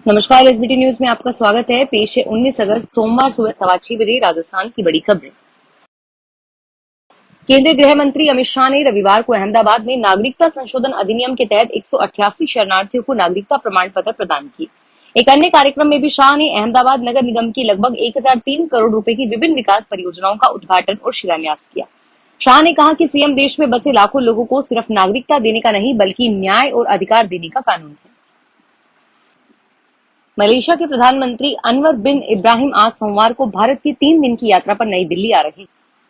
नमस्कार, SBT news में आपका स्वागत है। पेश है 19 अगस्त सोमवार सुबह 6:15 बजे राजस्थान की बड़ी खबरें। केंद्रीय गृह मंत्री अमित शाह ने रविवार को अहमदाबाद में नागरिकता संशोधन अधिनियम के तहत 188 शरणार्थियों को नागरिकता प्रमाण पत्र प्रदान किए। एक अन्य कार्यक्रम में भी शाह ने अहमदाबाद नगर निगम की लगभग 1003 करोड़ रुपए की विभिन्न विकास परियोजनाओं का उद्घाटन और शिलान्यास किया। शाह ने कहा कि सीएम देश में बसे लाखों लोगों को सिर्फ नागरिकता देने का नहीं बल्कि न्याय और अधिकार देने का कानून है। मलेशिया के प्रधानमंत्री अनवर बिन इब्राहिम आज सोमवार को भारत की 3 दिन की यात्रा पर नई दिल्ली आ रहे हैं।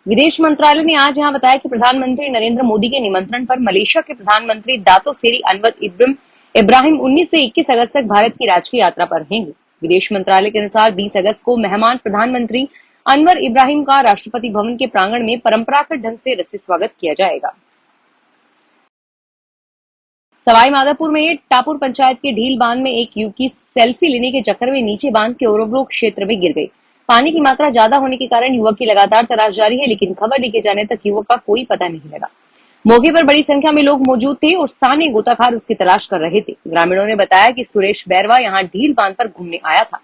विदेश मंत्रालय ने आज यहां बताया कि प्रधानमंत्री नरेंद्र मोदी के निमंत्रण पर मलेशिया के प्रधानमंत्री दातो सेरी अनवर इब्राहिम 19 से 21 अगस्त तक भारत की राजकीय यात्रा पर रहेंगे। विदेश मंत्रालय के अनुसार 20 अगस्त को मेहमान प्रधानमंत्री अनवर इब्राहिम का राष्ट्रपति भवन के प्रांगण में परंपरागत ढंग से रस्सी स्वागत किया जाएगा। सवाई माधोपुर में टापुर पंचायत के ढील बांध में एक युवती सेल्फी लेने के चक्कर में नीचे बांध के ओवरफ्लो क्षेत्र में गिर गई। पानी की मात्रा ज्यादा होने के कारण युवक की लगातार तलाश जारी है, लेकिन खबर लिखे जाने तक युवक का कोई पता नहीं लगा। मौके पर बड़ी संख्या में लोग मौजूद थे और स्थानीय गोताखोर उसकी तलाश कर रहे थे। ग्रामीणों ने बताया कि सुरेश बैरवा यहाँ ढील बांध पर घूमने आया था।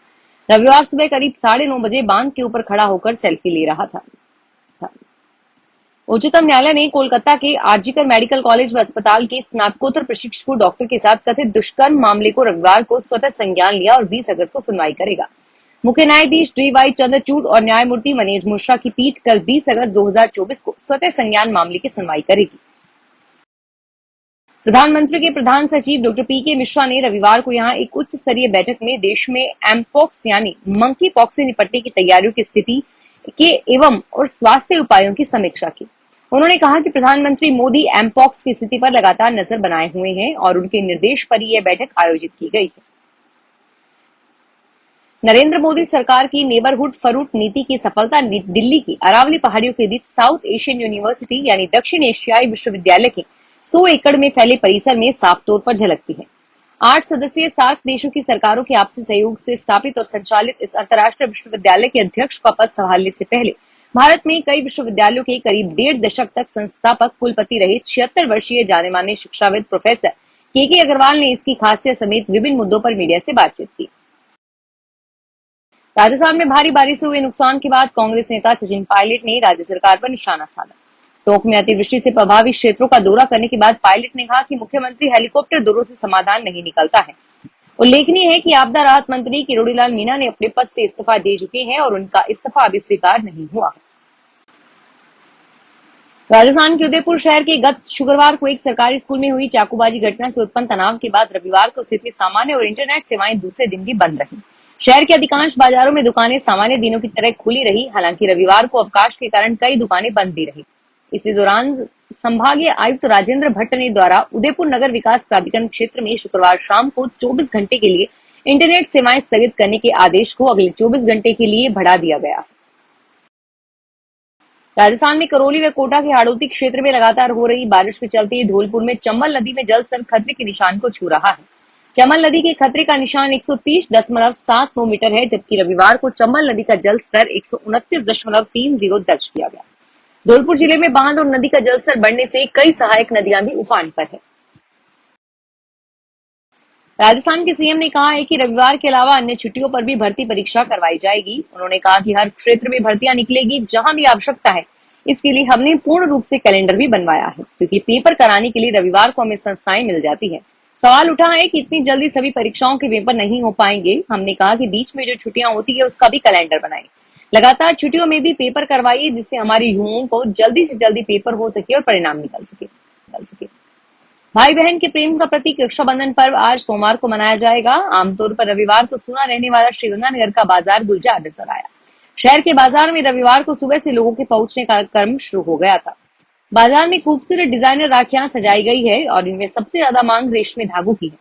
रविवार सुबह करीब 9:30 बजे बांध के ऊपर खड़ा होकर सेल्फी ले रहा था। उच्चतम न्यायालय ने कोलकाता के आरजीकर मेडिकल कॉलेज व अस्पताल के स्नातकोत्तर प्रशिक्षु डॉक्टर के साथ कथित दुष्कर्म मामले को रविवार को स्वतः संज्ञान लिया और 20 अगस्त को सुनवाई करेगा। मुख्य न्यायाधीश डी.वाई. चंद्रचूड़ और न्यायमूर्ति मनोज मिश्रा की पीठ कल 20 अगस्त 2024 को स्वतः संज्ञान मामले की सुनवाई करेगी। प्रधानमंत्री के प्रधान सचिव डॉक्टर पी.के. मिश्रा ने रविवार को यहां एक उच्च स्तरीय बैठक में देश में एमपॉक्स यानी मंकी पॉक्स से निपटने की तैयारियों की स्थिति के एवं और स्वास्थ्य उपायों की समीक्षा की। उन्होंने कहा कि प्रधानमंत्री मोदी एमपॉक्स की स्थिति पर लगातार नजर बनाए हुए हैं और उनके निर्देश पर यह बैठक आयोजित की गई है। नरेंद्र मोदी सरकार की नेबरहुड फरूट नीति की सफलता दिल्ली की अरावली पहाड़ियों के बीच साउथ एशियन यूनिवर्सिटी यानी दक्षिण एशियाई विश्वविद्यालय के 100 एकड़ में फैले परिसर में साफ तौर पर झलकती है। 8 सदस्यीय सार्क देशों की सरकारों के आपसी सहयोग से स्थापित और संचालित इस अंतर्राष्ट्रीय विश्वविद्यालय के अध्यक्ष का पद संभालने से पहले भारत में कई विश्वविद्यालयों के करीब 1.5 दशक तक संस्थापक कुलपति रहे 76 वर्षीय जाने माने शिक्षाविद प्रोफेसर के अग्रवाल ने इसकी खासियत समेत विभिन्न मुद्दों पर मीडिया से बातचीत की। राजस्थान में भारी बारिश से हुए नुकसान के बाद कांग्रेस नेता सचिन पायलट ने राज्य सरकार पर निशाना साधा। टोंक में अतिवृष्टि से प्रभावित क्षेत्रों का दौरा करने के बाद पायलट ने कहा कि मुख्यमंत्री हेलीकॉप्टर दौरों से समाधान नहीं निकलता है। उल्लेखनीय है कि आपदा राहत मंत्री किरोड़ीलाल मीणा ने अपने पद से इस्तीफा दे चुके हैं और उनका इस्तीफा अभी स्वीकार नहीं हुआ। राजस्थान के उदयपुर शहर के गत शुक्रवार को एक सरकारी स्कूल में हुई चाकूबाजी घटना से उत्पन्न तनाव के बाद रविवार को स्थिति सामान्य और इंटरनेट सेवाएं दूसरे दिन भी बंद रही। शहर के अधिकांश बाजारों में दुकानें सामान्य दिनों की तरह खुली रही। हालांकि रविवार को अवकाश के कारण कई दुकानें बंद भी रही। इसी दौरान संभागीय आयुक्त राजेंद्र भट्ट ने द्वारा उदयपुर नगर विकास प्राधिकरण क्षेत्र में शुक्रवार शाम को 24 घंटे के लिए इंटरनेट सेवाएं स्थगित करने के आदेश को अगले 24 घंटे के लिए बढ़ा दिया गया। राजस्थान में करौली व कोटा के हाड़ौती क्षेत्र में लगातार हो रही बारिश के चलते धौलपुर में चंबल नदी में जलस्तर खतरे के निशान को छू रहा है। चंबल नदी के खतरे का निशान 130.79 मीटर है, जबकि रविवार को चंबल नदी का जल स्तर 129.30 दर्ज किया गया। धौलपुर जिले में बांध और नदी का जलस्तर बढ़ने से कई सहायक नदियां भी उफान पर है। राजस्थान के सीएम ने कहा है कि रविवार के अलावा अन्य छुट्टियों पर भी भर्ती परीक्षा करवाई जाएगी। उन्होंने कहा कि हर क्षेत्र में भर्तियां निकलेगी जहां भी आवश्यकता है। इसके लिए हमने पूर्ण रूप से कैलेंडर भी बनवाया है, क्योंकि पेपर कराने के लिए रविवार को हमें संस्थाएं मिल जाती है। सवाल उठा है कि इतनी जल्दी सभी परीक्षाओं के पेपर नहीं हो पाएंगे। हमने कहा कि बीच में जो छुट्टियां होती है उसका भी कैलेंडर बनाएं। लगातार छुट्टियों में भी पेपर करवाइए, जिससे हमारे युवाओं को जल्दी से जल्दी पेपर हो सके और परिणाम निकल सके। भाई बहन के प्रेम का प्रतीक रक्षाबंधन पर्व आज सोमवार को मनाया जाएगा। आमतौर पर रविवार को सुना रहने वाला श्रीगंगानगर का बाजार गुलजार नजर आया। शहर के बाजार में रविवार को सुबह से लोगों के पहुंचने का क्रम शुरू हो गया था। बाजार में खूबसूरत डिजाइनर राखियां सजाई गई है और इनमें सबसे ज्यादा मांग रेशमी धागों की है।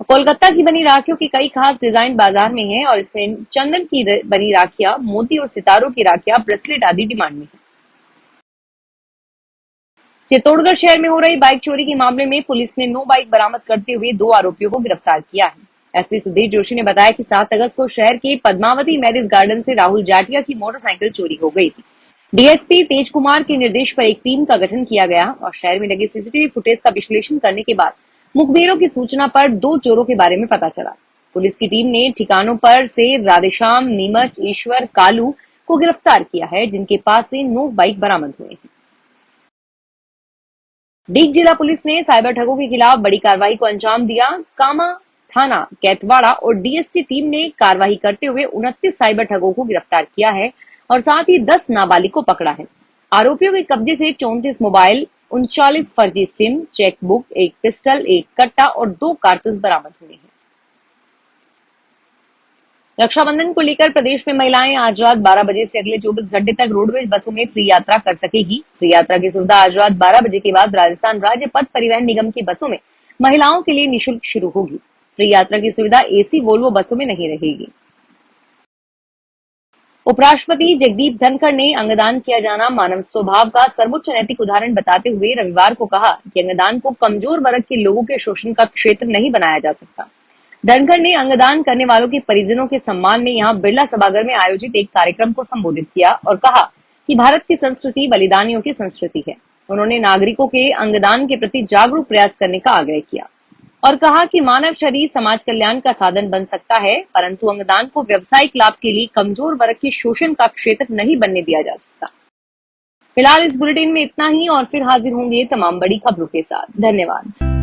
कोलकाता की बनी राखियों की कई खास डिजाइन बाजार में है और इसमें चंदन की बनी राखियां, मोती और सितारों की राखियां, ब्रेसलेट आदि डिमांड में है। चित्तौड़गढ़ शहर में हो रही बाइक चोरी के मामले में पुलिस ने 9 बाइक बरामद करते हुए 2 आरोपियों को गिरफ्तार किया है। एसपी सुधीर जोशी ने बताया कि 7 अगस्त को शहर के पद्मावती मैरिज गार्डन से राहुल जाटिया की मोटरसाइकिल चोरी हो गई थी। डीएसपी तेज कुमार के निर्देश पर एक टीम का गठन किया गया और शहर में लगे सीसीटीवी फुटेज का विश्लेषण करने के बाद मुखबिरों की सूचना पर 2 चोरों के बारे में पता चला। पुलिस की टीम ने ठिकानों पर से राधेश्याम, नीमच, ईश्वर, कालू को गिरफ्तार किया है, जिनके पास से 9 बाइक बरामद हुए हैं। डीग जिला पुलिस ने साइबर ठगों के खिलाफ बड़ी कार्रवाई को अंजाम दिया। कामा थाना, कैथवाड़ा और डीएसटी टीम ने कार्रवाई करते हुए 29 साइबर ठगों को गिरफ्तार किया है और साथ ही 10 नाबालिग को पकड़ा है। आरोपियों के कब्जे से 34 मोबाइल, 39 फर्जी सिम, चेकबुक, एक पिस्टल, एक कट्टा और 2 कारतूस बरामद हुए हैं। रक्षाबंधन को लेकर प्रदेश में महिलाएं आज रात 12 बजे से अगले 24 घंटे तक रोडवेज बसों में फ्री यात्रा कर सकेगी। फ्री यात्रा की सुविधा आज रात 12 बजे के बाद राजस्थान राज्य पथ परिवहन निगम की बसों में महिलाओं के लिए निःशुल्क शुरू होगी। फ्री यात्रा की सुविधा एसी वोल्वो बसों में नहीं रहेगी। उपराष्ट्रपति जगदीप धनखड़ ने अंगदान किया जाना मानव स्वभाव का सर्वोच्च नैतिक उदाहरण बताते हुए रविवार को कहा कि अंगदान को कमजोर वर्ग के लोगों के शोषण का क्षेत्र नहीं बनाया जा सकता। धनखड़ ने अंगदान करने वालों के परिजनों के सम्मान में यहां बिरला सभागार में आयोजित एक कार्यक्रम को संबोधित किया और कहा कि भारत की संस्कृति बलिदानियों की संस्कृति है। उन्होंने नागरिकों के अंगदान के प्रति जागरूक प्रयास करने का आग्रह किया और कहा कि मानव शरीर समाज कल्याण का साधन बन सकता है, परंतु अंगदान को व्यावसायिक लाभ के लिए कमजोर वर्ग के शोषण का क्षेत्र नहीं बनने दिया जा सकता। फिलहाल इस बुलेटिन में इतना ही और फिर हाजिर होंगे तमाम बड़ी खबरों के साथ। धन्यवाद।